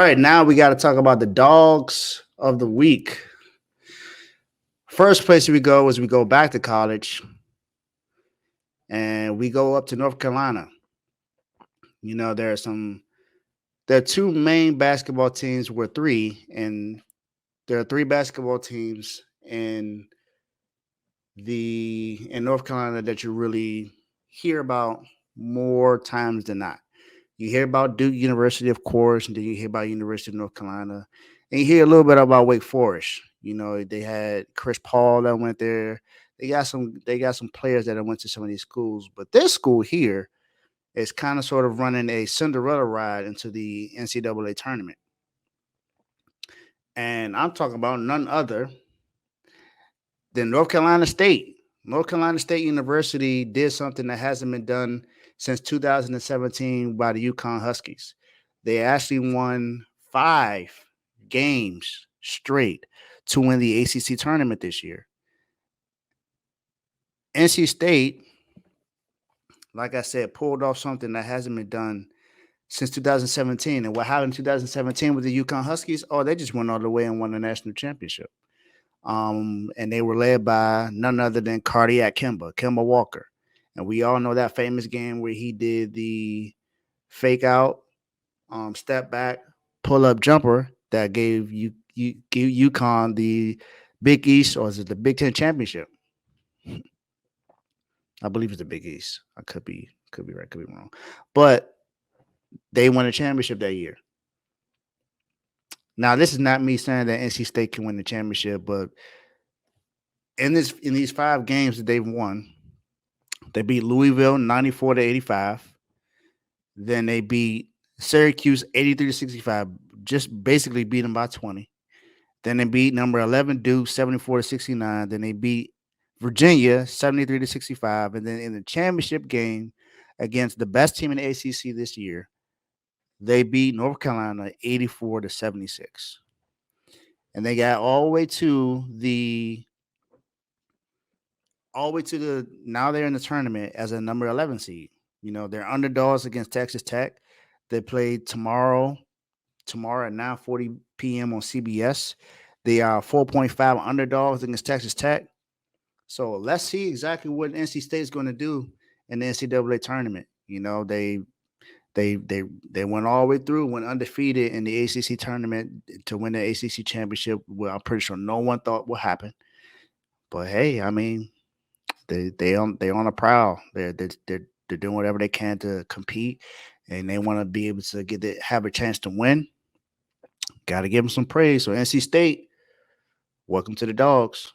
right, now we got to talk about the dogs of the week. First place we go is we go back to college and we go up to North Carolina. You know, there are two main basketball teams, were three, and there are three basketball teams in North Carolina that you really hear about more times than not. You hear about Duke University, of course, and then you hear about University of North Carolina, and you hear a little bit about Wake Forest. You know, they had Chris Paul that went there. They got some players that went to some of these schools, but this school here is kind of sort of running a Cinderella ride into the NCAA tournament. And I'm talking about none other than North Carolina State. North Carolina State University did something that hasn't been done since 2017 by the UConn Huskies. They actually won 5 games straight to win the ACC tournament this year. NC State, like I said, pulled off something that hasn't been done since 2017. And what happened in 2017 with the UConn Huskies? Oh, they just went all the way and won the national championship. And they were led by none other than Cardiac Kemba Walker. And we all know that famous game where he did the fake out, step back, pull up jumper that gave UConn the Big East, or is it the Big Ten championship? I believe it's the Big East. I could be right, could be wrong, but they won a championship that year. Now, this is not me saying that NC State can win the championship, but in these 5 games that they've won, they beat Louisville 94-85. Then they beat Syracuse 83-65, just basically beat them by 20. Then they beat number 11 Duke 74-69. Then they beat Virginia 73-65, and then in the championship game against the best team in the ACC this year, they beat North Carolina 84-76. And they got all the way to the now they're in the tournament as a number 11 seed. You know, they're underdogs against Texas Tech. They play tomorrow at 9:40 p.m. on CBS. They are 4.5 underdogs against Texas Tech. So let's see exactly what NC State is going to do in the NCAA tournament. You know, they went all the way through, went undefeated in the ACC tournament to win the ACC championship. Well, I'm pretty sure no one thought would happen. But hey, I mean, they on a prowl. They're doing whatever they can to compete, and they want to be able to have a chance to win. Got to give them some praise. So NC State, welcome to the Dogs.